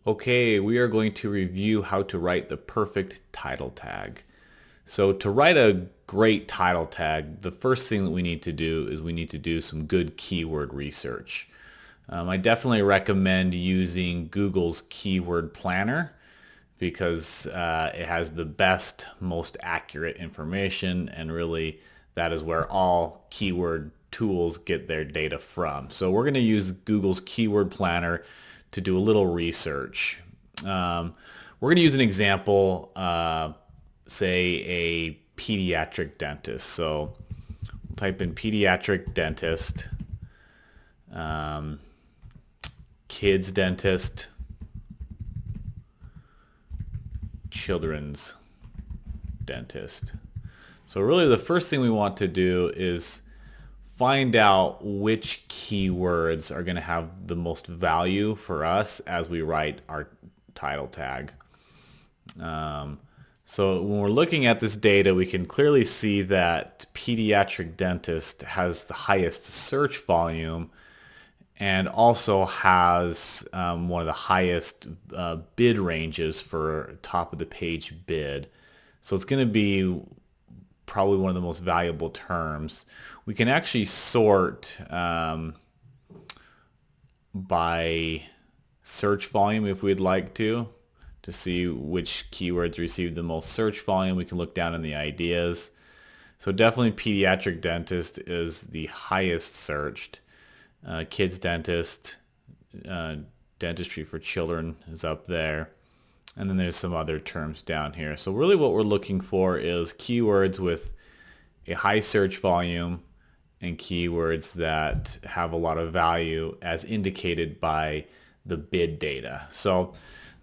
Okay, we are going to review how to write the perfect title tag. So to write a great title tag, the first thing that we need to do is we need to do some good keyword research. I definitely recommend using Google's Keyword Planner because it has the best, most accurate information, and really that is where all keyword tools get their data from. So we're going to use Google's Keyword Planner to do a little research. We're going to use an example, say a pediatric dentist. So we'll type in pediatric dentist, kids dentist, children's dentist. So really the first thing we want to do is find out which keywords are going to have the most value for us as we write our title tag. So when we're looking at this data, we can clearly see that pediatric dentist has the highest search volume and also has one of the highest bid ranges for top of the page bid. So it's going to be probably one of the most valuable terms. We can actually sort by search volume if we'd like to see which keywords receive the most search volume. We can look down in the ideas. So definitely pediatric dentist is the highest searched. Kids dentist, dentistry for children is up there. And then there's some other terms down here. So really what we're looking for is keywords with a high search volume and keywords that have a lot of value as indicated by the bid data. So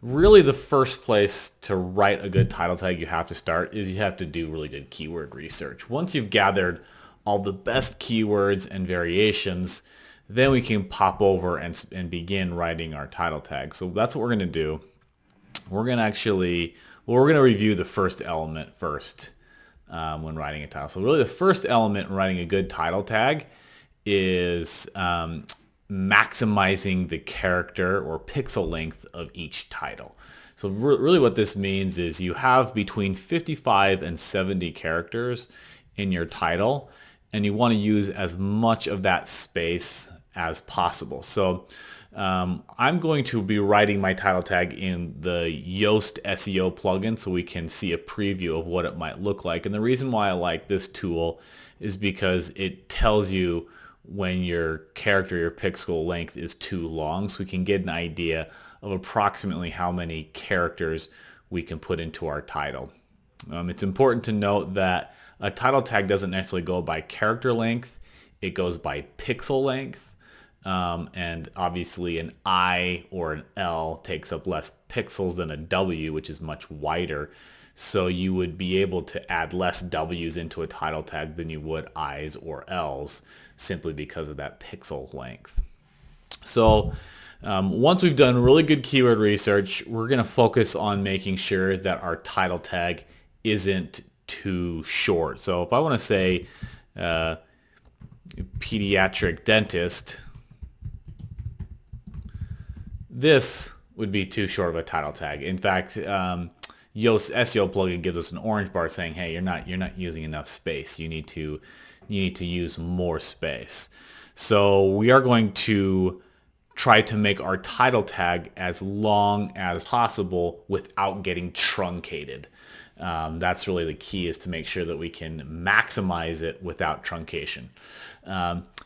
really the first place to write a good title tag you have to start is you have to do really good keyword research. Once you've gathered all the best keywords and variations, then we can pop over and begin writing our title tag. So that's what we're going to do. We're going to review the first element first when writing a title. So really the first element in writing a good title tag is maximizing the character or pixel length of each title. So really what this means is you have between 55 and 70 characters in your title, and you want to use as much of that space as possible. So I'm going to be writing my title tag in the Yoast SEO plugin so we can see a preview of what it might look like. And the reason why I like this tool is because it tells you when your character, your pixel length is too long, so we can get an idea of approximately how many characters we can put into our title. It's important to note that a title tag doesn't necessarily go by character length, it goes by pixel length. And obviously an I or an L takes up less pixels than a W, which is much wider. So you would be able to add less W's into a title tag than you would I's or L's simply because of that pixel length. So once we've done really good keyword research, we're going to focus on making sure that our title tag isn't too short. So if I want to say pediatric dentist, this would be too short of a title tag. In fact, Yoast SEO plugin gives us an orange bar saying, "Hey, you're not using enough space. You need to use more space." So we are going to try to make our title tag as long as possible without getting truncated. That's really the key, is to make sure that we can maximize it without truncation.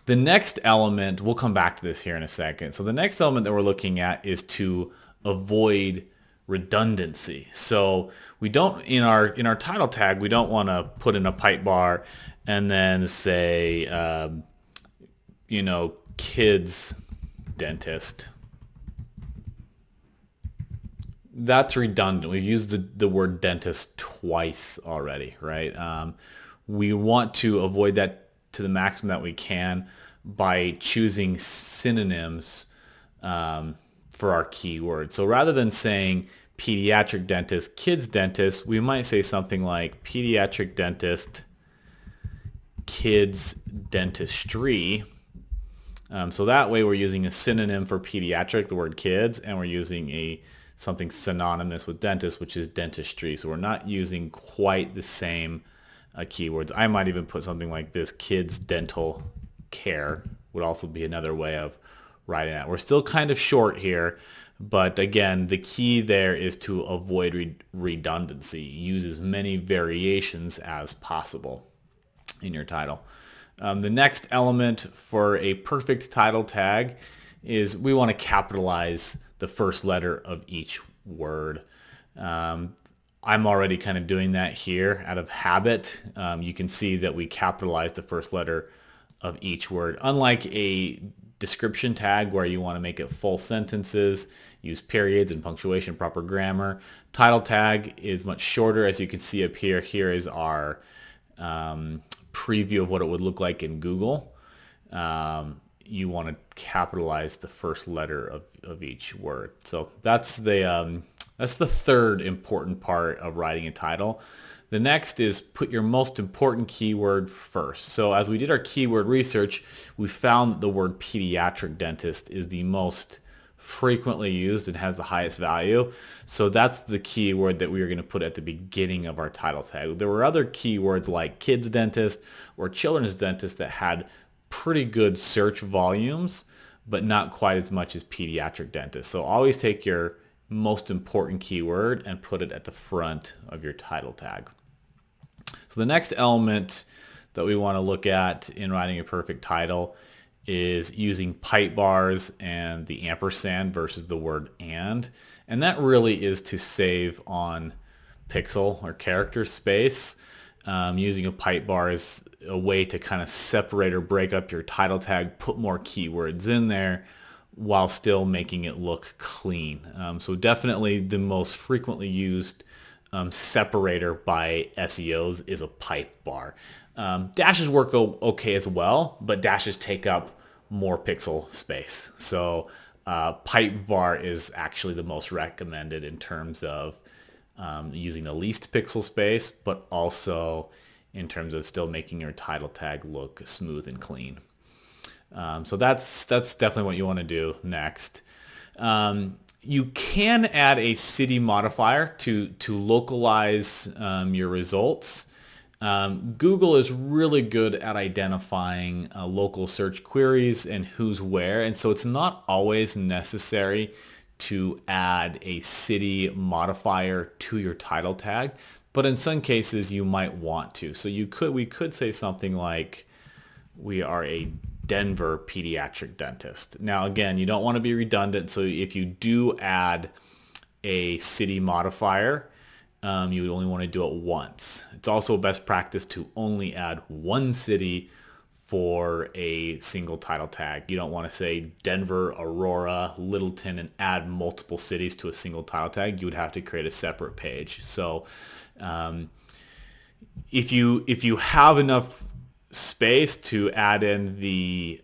The next element, we'll come back to this here in a second. So the next element that we're looking at is to avoid redundancy. So we don't, in our title tag, we don't want to put in a pipe bar and then say, kids dentist. That's redundant. We've used the word dentist twice already, right? We want to avoid that to the maximum that we can by choosing synonyms for our keyword. So rather than saying pediatric dentist, kids dentist, we might say something like pediatric dentist, kids dentistry, So that way we're using a synonym for pediatric, the word kids, and we're using something synonymous with dentist, which is dentistry. So we're not using quite the same keywords. I might even put something like this: kids dental care would also be another way of writing that. We're still kind of short here, but again, the key there is to avoid redundancy. Use as many variations as possible in your title. The next element for a perfect title tag is we want to capitalize the first letter of each word. I'm already kind of doing that here out of habit. You can see that we capitalize the first letter of each word. Unlike a description tag where you want to make it full sentences, use periods and punctuation, proper grammar, title tag is much shorter. As you can see up here, here is our preview of what it would look like in Google. You want to capitalize the first letter of each word. So that's the third important part of writing a title. The next is put your most important keyword first. So as we did our keyword research, we found the word pediatric dentist is the most frequently used and has the highest value. So that's the keyword that we are going to put at the beginning of our title tag. There were other keywords like kids dentist or children's dentist that had pretty good search volumes, but not quite as much as pediatric dentist. So always take your most important keyword and put it at the front of your title tag. So the next element that we want to look at in writing a perfect title is using pipe bars and the ampersand versus the word and. And that really is to save on pixel or character space. Using a pipe bar is a way to kind of separate or break up your title tag, put more keywords in there while still making it look clean. So definitely the most frequently used separator by SEOs is a pipe bar. Dashes work okay as well, but dashes take up more pixel space. So pipe bar is actually the most recommended in terms of using the least pixel space, but also in terms of still making your title tag look smooth and clean. So that's definitely what you want to do next. You can add a city modifier to localize your results. Google is really good at identifying local search queries and who's where, and so it's not always necessary to add a city modifier to your title tag, but in some cases you might want to. So we could say something like, we are a Denver pediatric dentist. Now again, you don't want to be redundant, so if you do add a city modifier, you would only want to do it once. It's also best practice to only add one city for a single title tag. You don't want to say Denver, Aurora, Littleton, and add multiple cities to a single title tag. You would have to create a separate page. So if you have enough space to add in the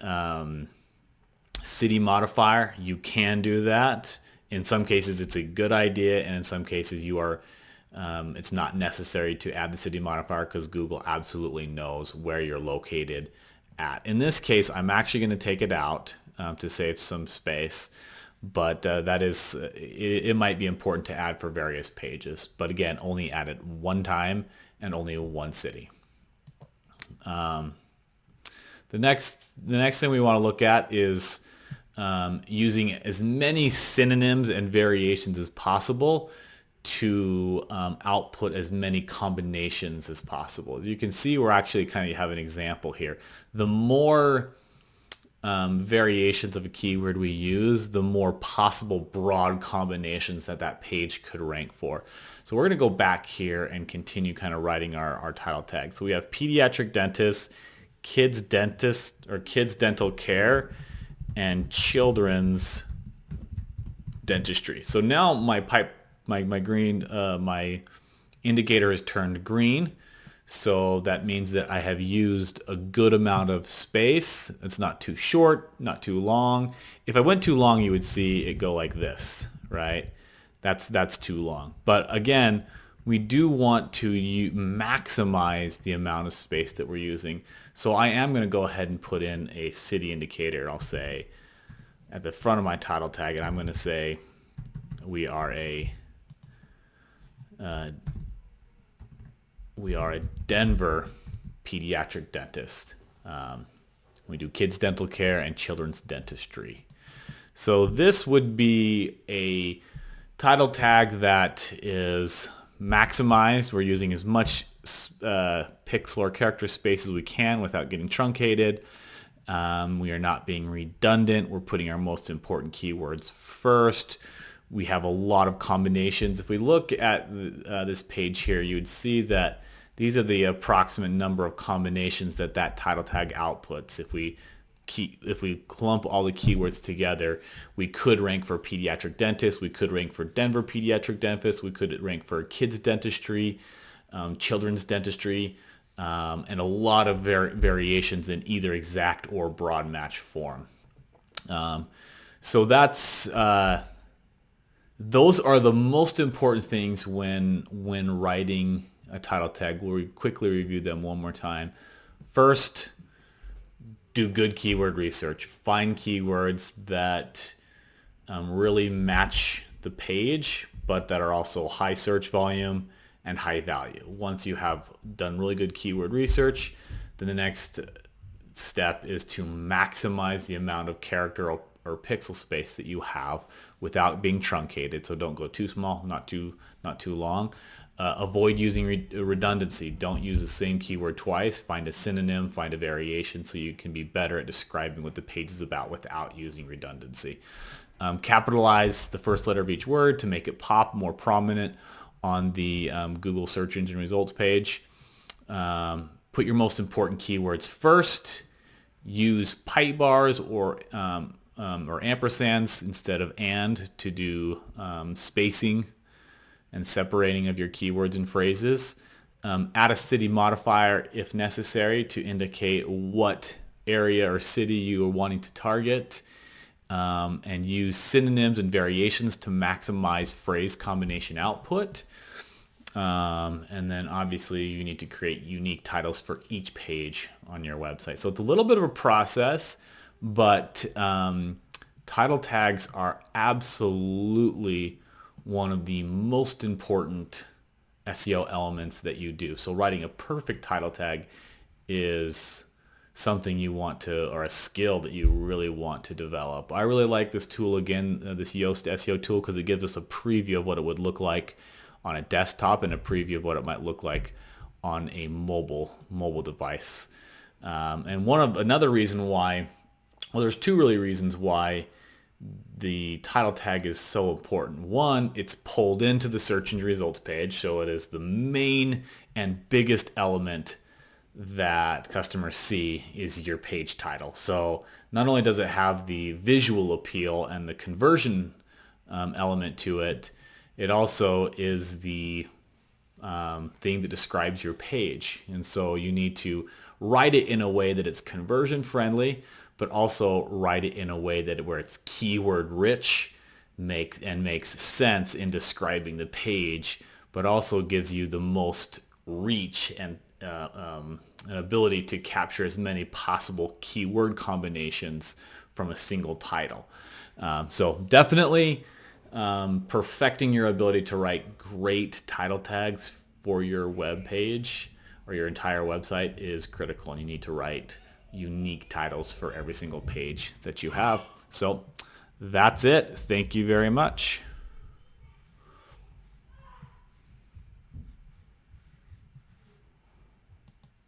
city modifier, you can do that. In some cases it's a good idea, and in some cases it's not necessary to add the city modifier because Google absolutely knows where you're located at. In this case, I'm actually going to take it out to save some space, but it might be important to add for various pages. But again, only add it one time and only one city. The next thing we want to look at is using as many synonyms and variations as possible to output as many combinations as possible. As you can see, we're actually kind of have an example here. The more variations of a keyword we use, the more possible broad combinations that page could rank for. So we're going to go back here and continue kind of writing our title tag. So we have pediatric dentist, kids dentist or kids dental care, and children's dentistry. So now my indicator is turned green. So that means that I have used a good amount of space. It's not too short, not too long. If I went too long, you would see it go like this, right? That's too long. But again, we do want to maximize the amount of space that we're using. So I am going to go ahead and put in a city indicator. I'll say at the front of my title tag, and I'm going to say we are a Denver pediatric dentist. We do kids dental care and children's dentistry. So this would be a title tag that is maximized. We're using as much pixel or character space as we can without getting truncated. We are not being redundant. We're putting our most important keywords first. We have a lot of combinations. If we look at this page here, you would see that these are the approximate number of combinations that title tag outputs. If we clump all the keywords together, we could rank for pediatric dentist, we could rank for Denver pediatric dentist, we could rank for kids dentistry, children's dentistry, and a lot of variations in either exact or broad match form. So those are the most important things when writing a title tag. We'll quickly review them one more time. First, do good keyword research. Find keywords that really match the page, but that are also high search volume and high value. Once you have done really good keyword research, then the next step is to maximize the amount of character or pixel space that you have without being truncated. So don't go too small, not too long. Avoid using redundancy. Don't use the same keyword twice. Find a synonym, find a variation so you can be better at describing what the page is about without using redundancy. Capitalize the first letter of each word to make it pop more prominent on the Google search engine results page. Put your most important keywords first. Use pipe bars or ampersands instead of and to do spacing and separating of your keywords and phrases. Add a city modifier if necessary to indicate what area or city you are wanting to target, and use synonyms and variations to maximize phrase combination output. And then obviously you need to create unique titles for each page on your website. So it's a little bit of a process, but title tags are absolutely one of the most important SEO elements that you do. So writing a perfect title tag is something you want to, or a skill that you really want to develop. I really like this tool again, this Yoast SEO tool, because it gives us a preview of what it would look like on a desktop and a preview of what it might look like on a mobile device. And another reason why, well, there's two really reasons why the title tag is so important. One, it's pulled into the search engine results page, so it is the main and biggest element that customers see is your page title. So not only does it have the visual appeal and the conversion element to it, it also is the thing that describes your page. And so you need to write it in a way that it's conversion friendly, but also write it in a way that where it's keyword rich, makes sense in describing the page, but also gives you the most reach and an ability to capture as many possible keyword combinations from a single title. So definitely perfecting your ability to write great title tags for your web page or your entire website is critical, and you need to write unique titles for every single page that you have. So that's it. Thank you very much.